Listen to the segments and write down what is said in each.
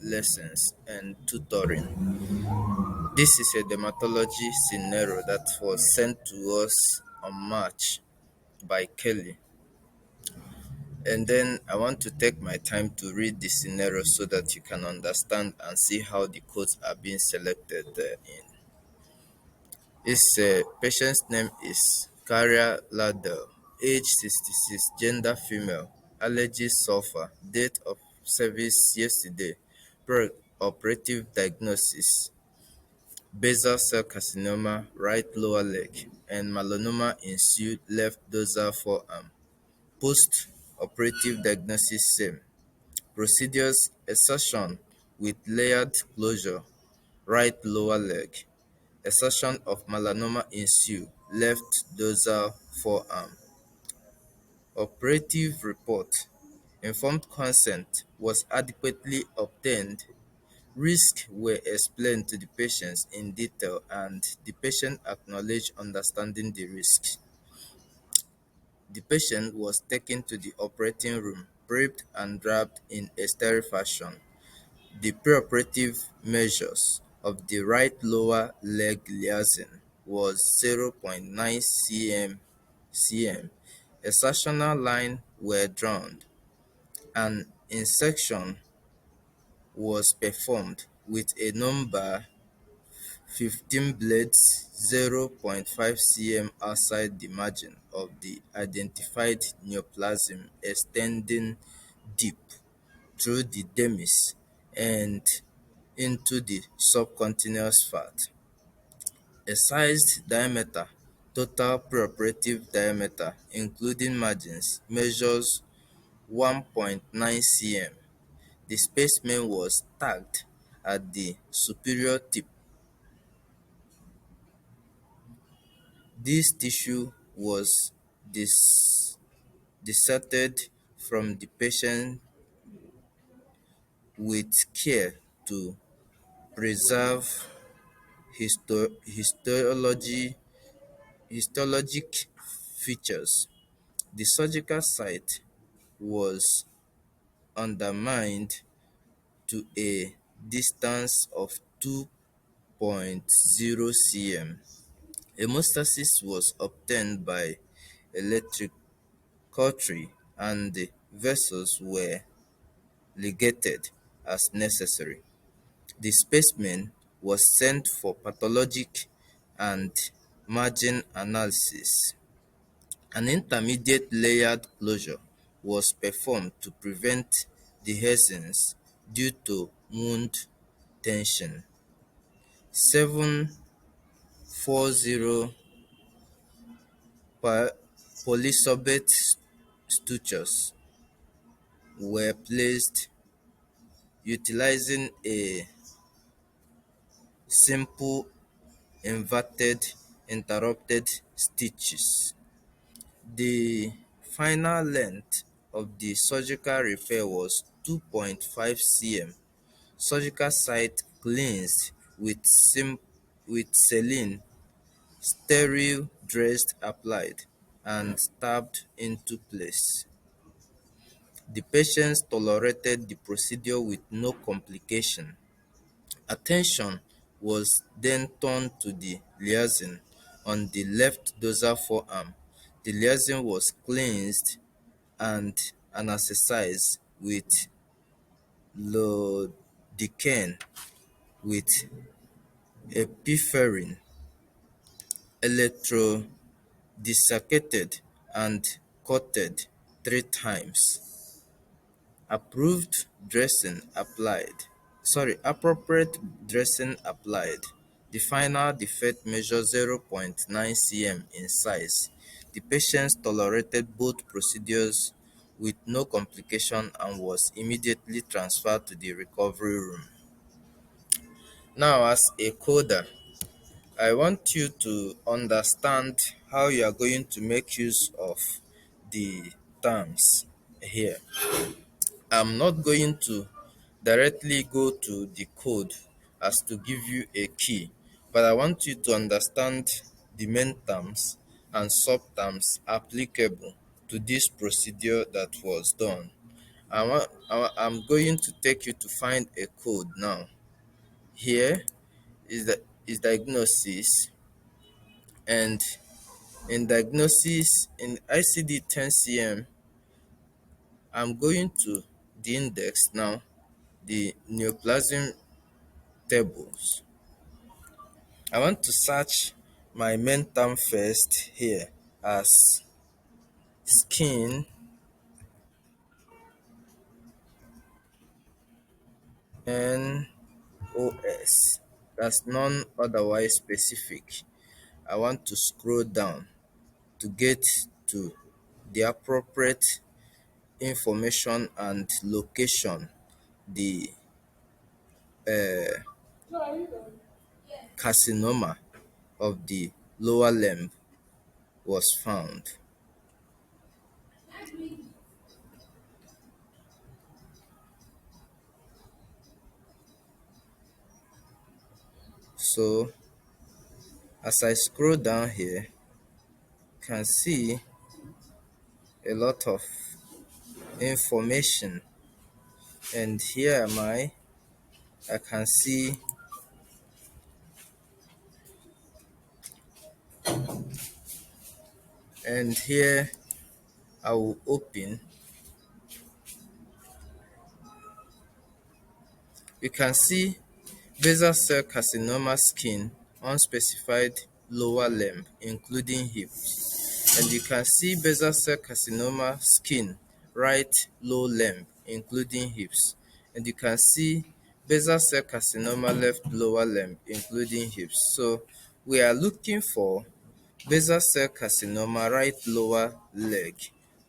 lessons and tutoring. This is a dermatology scenario that was sent to us on March by Kelly. And then I want to take my time to read the scenario so that you can understand and see how the codes are being selected in. His patient's name is Karia Ladel, age 66, gender female, allergy sulfur, date of service yesterday, operative diagnosis, basal cell carcinoma, right lower leg, and melanoma ensued left dorsal forearm. Post-operative diagnosis same. Procedures excision with layered closure, right lower leg. Excision of melanoma ensue, left dorsal forearm. Operative report. Informed consent was adequately obtained. Risks were explained to the patient in detail and the patient acknowledged understanding the risks. The patient was taken to the operating room, prepped and wrapped in a sterile fashion. The preoperative measures of the right lower leg lesion was 0.9 cm. Excisional lines were drawn. An insection was performed with a number 15 blades 0.5 cm outside the margin of the identified neoplasm extending deep through the dermis and into the subcutaneous fat. Excised diameter, total preoperative diameter including margins, measures 1.9 cm. The specimen was tagged at the superior tip. This tissue was dissected from the patient with care to preserve histologic features. The surgical site was undermined to a distance of 2.0 cm. Hemostasis was obtained by electric cautery and the vessels were ligated as necessary. The specimen was sent for pathologic and margin analysis. An intermediate layered closure was performed to prevent dehiscence due to wound tension. 740 polysorbate sutures were placed utilizing a simple inverted interrupted stitches. The final length of the surgical repair was 2.5 cm. Surgical site cleansed with saline, sterile dressed applied, and stabbed into place. The patients tolerated the procedure with no complication. Attention was then turned to the lesion on the left dorsal forearm. The lesion was cleansed and anesthetized with lidocaine with epinephrine, electrodesiccated and coated 3 times. Approved dressing applied. Appropriate dressing applied. The final defect measured 0.9 cm in size. The patient tolerated both procedures with no complication and was immediately transferred to the recovery room. Now, as a coder, I want you to understand how you are going to make use of the terms here. I'm not going to directly go to the code as to give you a key, but I want you to understand the main terms and subterms applicable to this procedure that was done. I'm going to take you to find a code now. Here is diagnosis, and in diagnosis in ICD 10 cm, I'm going to the index now, the neoplasm tables. I want to search my main term first here as skin NOS. That's none otherwise specific. I want to scroll down to get to the appropriate information and location the carcinoma of the lower limb was found. So as I scroll down here, you can see a lot of information, and here am I can see, and here I will open. You can see basal cell carcinoma skin, unspecified lower limb including hips, and you can see basal cell carcinoma skin, right low limb including hips, and you can see basal cell carcinoma left lower limb including hips. So we are looking for basal cell carcinoma right lower leg,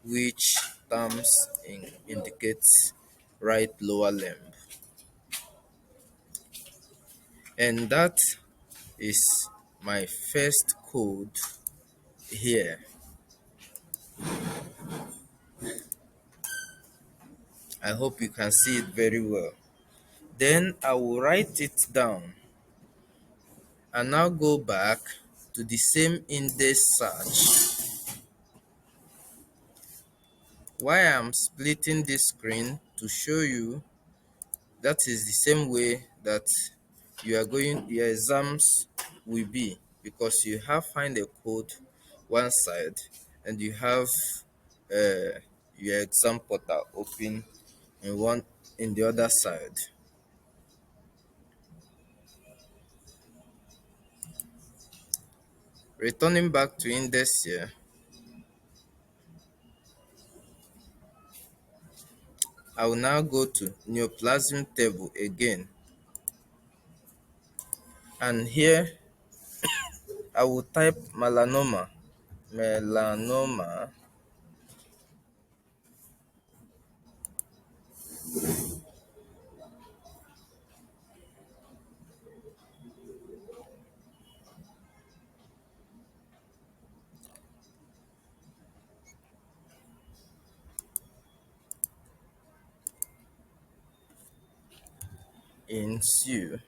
which terms indicates right lower limb, and that is my first code here. I hope you can see it very well. Then I will write it down and now go back to the same index search. Why I'm splitting this screen to show you that is the same way that your exams will be, because you have find a code one side and you have uh, your exam portal open in the other side. Returning back to index here, I will now go to neoplasm table again, and here I will type melanoma in Sioux.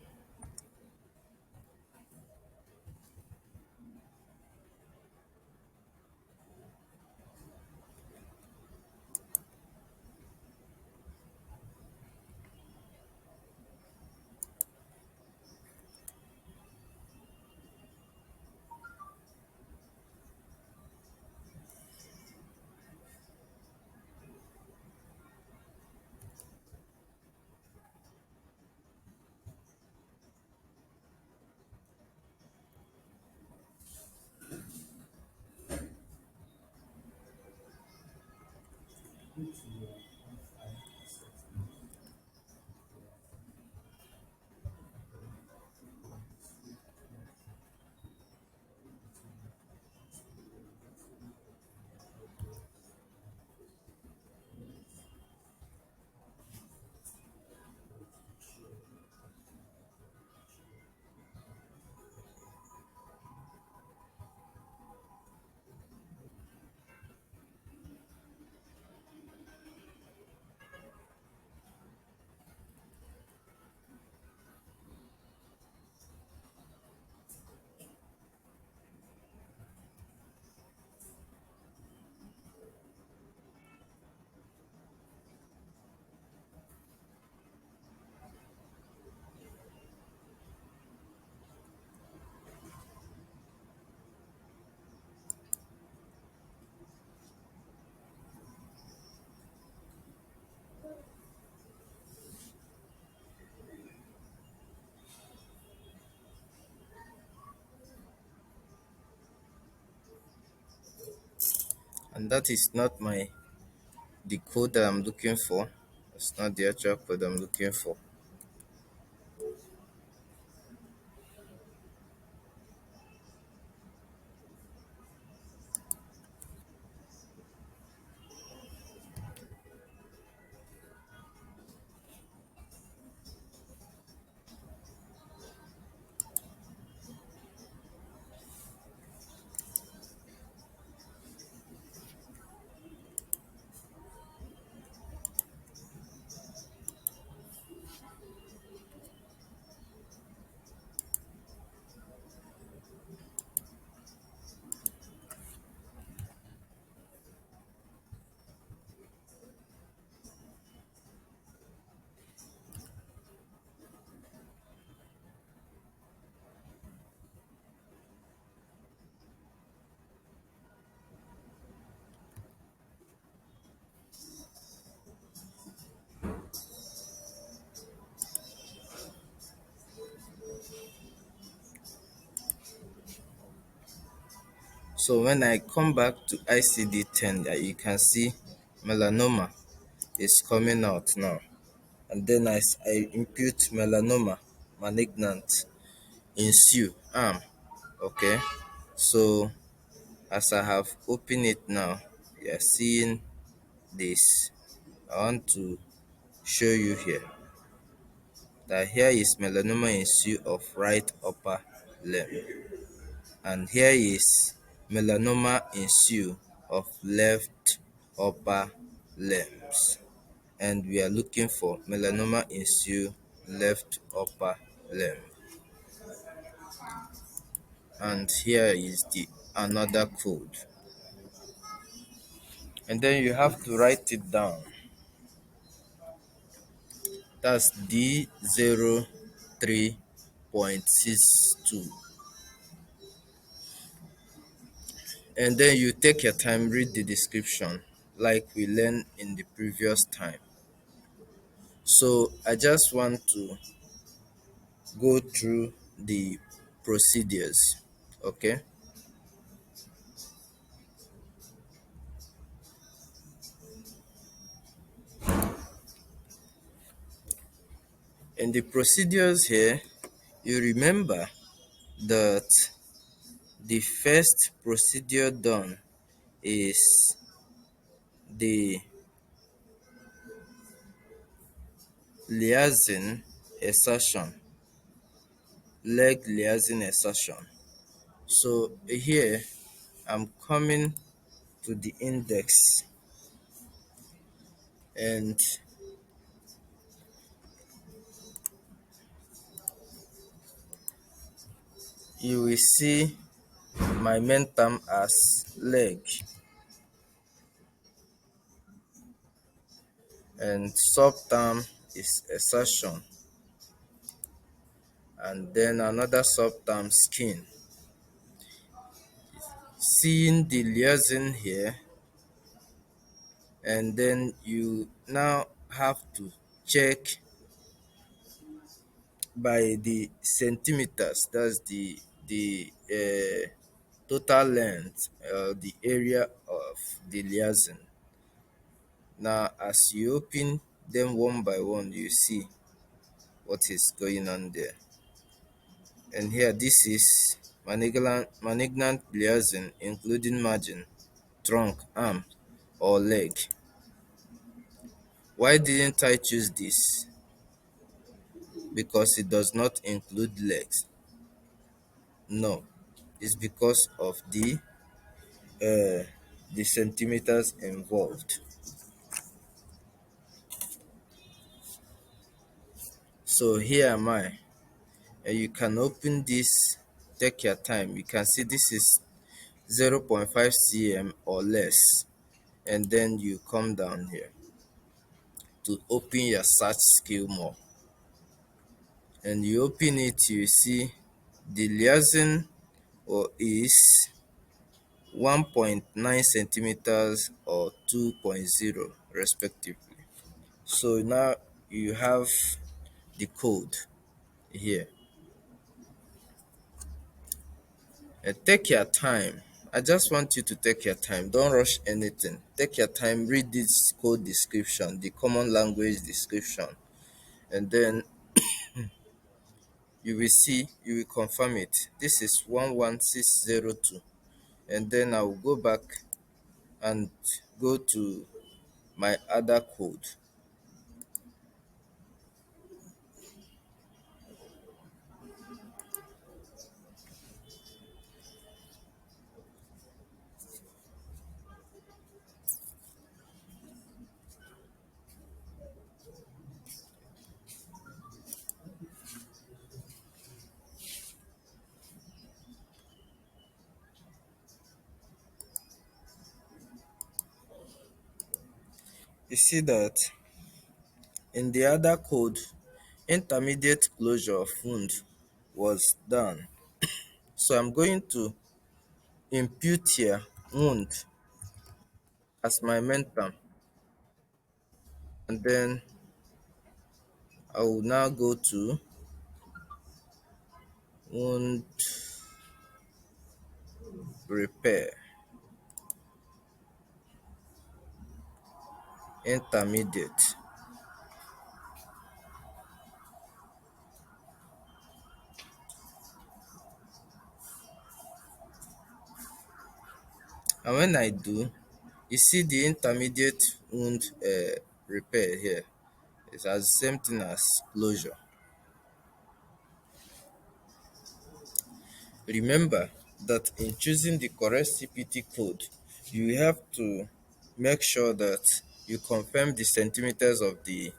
and that is not the code that I'm looking for. It's not the actual code I'm looking for. So when I come back to ICD-10, you can see melanoma is coming out now. And then I impute melanoma malignant in SEW arm. Okay. So as I have opened it now, you are seeing this. I want to show you here that here is melanoma in SEW of right upper limb, and here is melanoma in SEW of left upper limbs, and we are looking for melanoma in SEW left upper limb. And here is the another code, and then you have to write it down. That's D03.62. And then you take your time, read the description like we learned in the previous time. So I just want to go through the procedures. Okay. In the procedures here, you remember that the first procedure done is the liaison assertion, leg liaison assertion. So here I'm coming to the index, and you will see my main term as leg, and sub term is assertion, and then another sub term skin. Seeing the liaison here, and then you now have to check by the centimeters. That's the total length, the area of the liaison. Now as you open them one by one, you see what is going on there. And here, this is malignant liaison including margin, trunk, arm, or leg. Why didn't I choose this? Because it does not include legs. No, it's because of the centimeters involved. So here am I. And you can open this, take your time. You can see this is 0.5 cm or less. And then you come down here to open your search skill more. And you open it, you see the liaison or is 1.9 centimeters or 2.0 respectively. So now you have the code here. And take your time I just want you to take your time. Don't rush anything. Take your time, read this code description, the common language description, and then you will see, you will confirm it. This is 11602. And then I will go back and go to my other code. You see that in the other code, intermediate closure of wound was done. So I'm going to impute here wound as my main term, and then I will now go to wound repair intermediate. And when I do, you see the intermediate wound repair here. It's as the same thing as closure. Remember that in choosing the correct CPT code, you have to make sure that you confirm the centimeters of the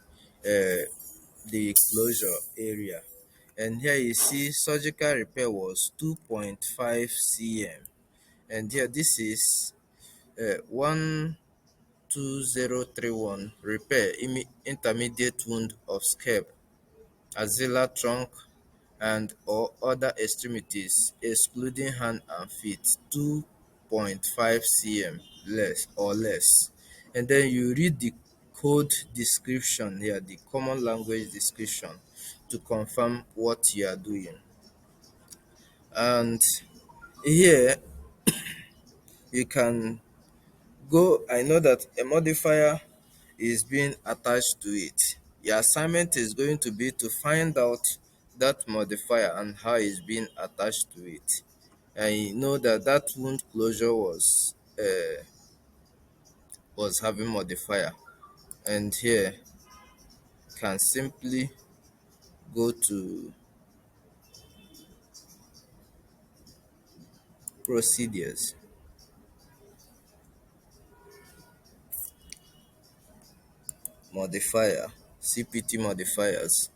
closure area. And here you see surgical repair was 2.5 cm, and here this is 12031 repair intermediate wound of scalp, axilla, trunk, and or other extremities excluding hand and feet, 2.5 cm less or less. And then you read the code description here, the common language description, to confirm what you are doing. And here you can go, I know that a modifier is being attached to it. Your assignment is going to be to find out that modifier and how it's being attached to it. And you know that that wound closure was having modifier. And here can simply go to procedures, modifier, CPT modifiers.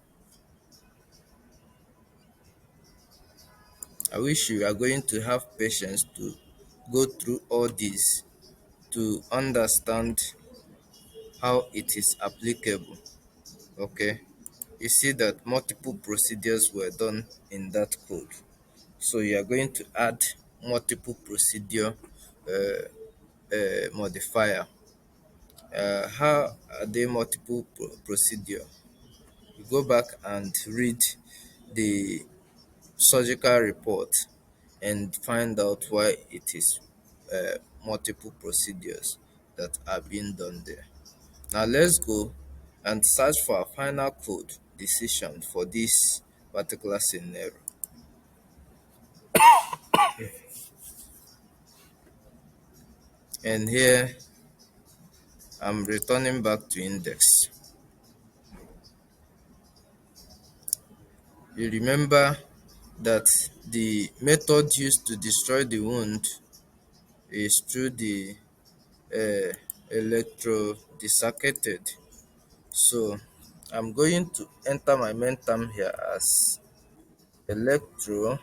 I wish you are going to have patience to go through all this to understand how it is applicable. Okay, you see that multiple procedures were done in that code. So you are going to add multiple procedure modifier. How are they multiple procedure? You go back and read the surgical report and find out why it is multiple procedures that are being done there. Now let's go and search for a final code decision for this particular scenario. And here I'm returning back to index. You remember that the method used to destroy the wound is through the uh, electrodesiccated. So I'm going to enter my main term here as electro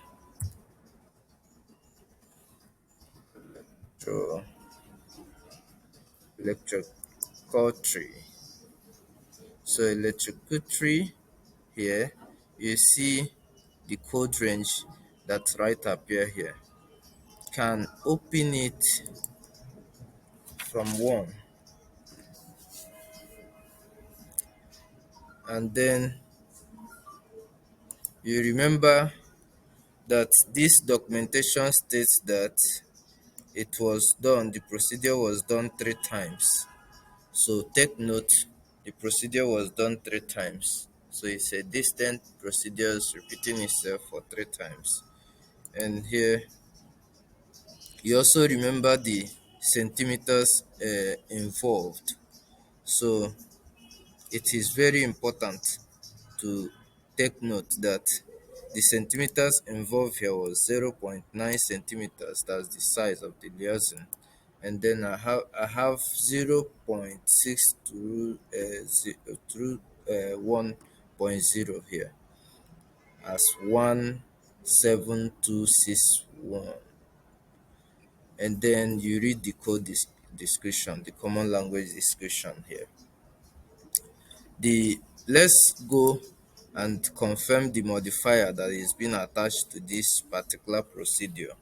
electro electrocautery. So electrocautery, here you see the code range that's right up here. Can open it from 1, and then you remember that this documentation states that The procedure was done three times. So take note, the procedure was done three times. So it's a distant procedure repeating itself for three times. And here you also remember the centimeters involved. So it is very important to take note that the centimeters involved here was 0.9 centimeters. That's the size of the liaison. And then I have 0.6 through 1.0 here as 17261. And then you read the description, the common language description here. The Let's go and confirm the modifier that is being attached to this particular procedure.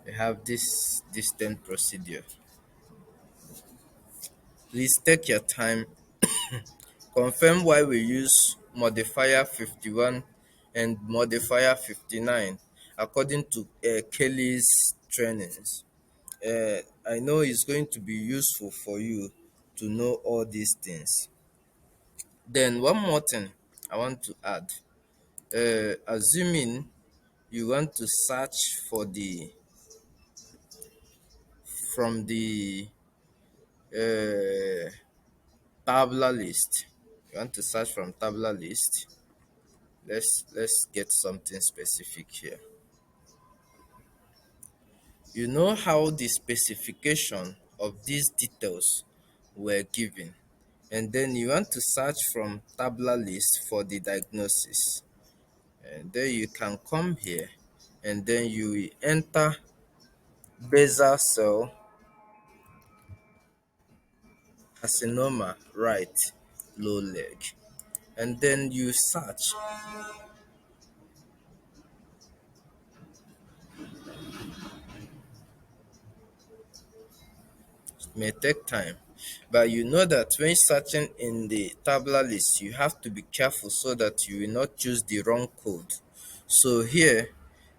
We have this distant procedure. Please take your time. Confirm why we use modifier 51 and modifier 59 according to Kelly's trainings. I know it's going to be useful for you to know all these things. Then one more thing I want to add. Assuming you want to search for the from the uh, tabular list. You want to search from tabular list. Let's get something specific here. You know how the specification of these details were given, and then you want to search from tabular list for the diagnosis. And then you can come here, and then you will enter basal cell carcinoma right low leg, and then you search. It may take time, but you know that when searching in the tabular list, you have to be careful so that you will not choose the wrong code. So here,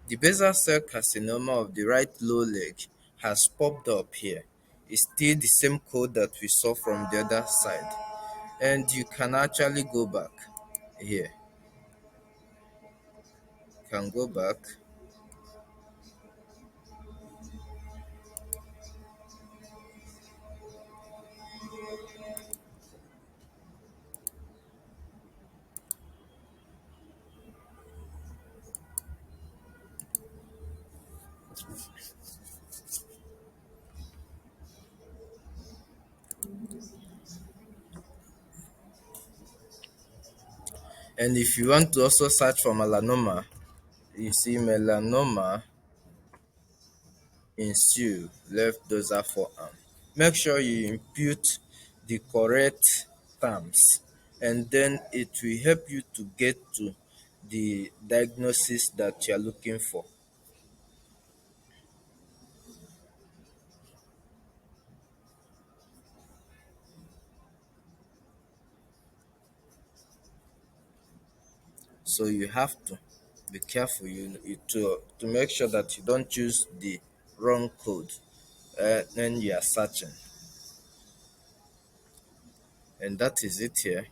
the basal cell carcinoma of the right low leg has popped up here. It's still the same code that we saw from the other side. And you can actually go back here. You can go back. And if you want to also search for melanoma, you see melanoma ensue left dorsal forearm. Make sure you input the correct terms, and then it will help you to get to the diagnosis that you are looking for. So you have to be careful to make sure that you don't choose the wrong code when you are searching. And that is it here.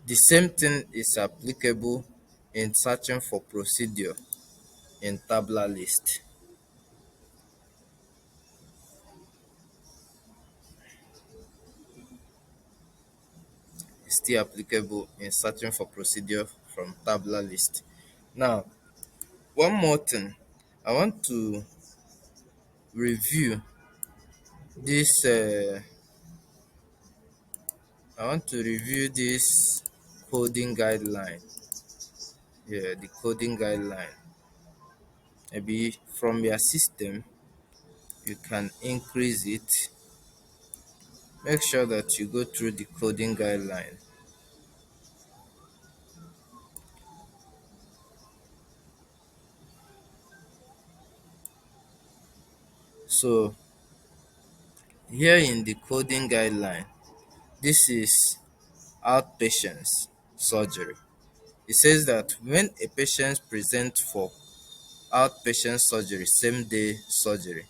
The same thing is applicable in searching for procedure in tabular list. It's still applicable in searching for procedure from tabular list. Now, one more thing. I want to review this coding guideline. Yeah, the coding guideline. Maybe from your system you can increase it. Make sure that you go through the coding guideline. So here in the coding guideline, this is outpatients surgery. It says that when a patient presents for outpatient surgery, same day surgery,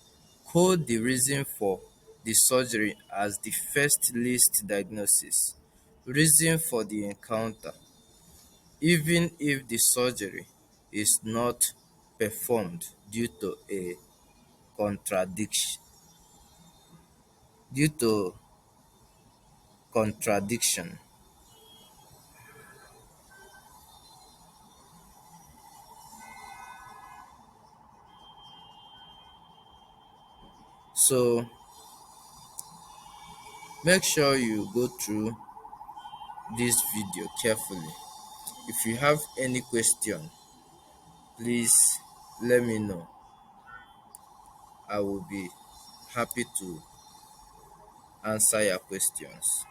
code the reason for the surgery as the first list diagnosis. Reason for the encounter, even if the surgery is not performed contradiction due to contradiction. So make sure you go through this video carefully. If you have any question, please let me know. I will be happy to answer your questions.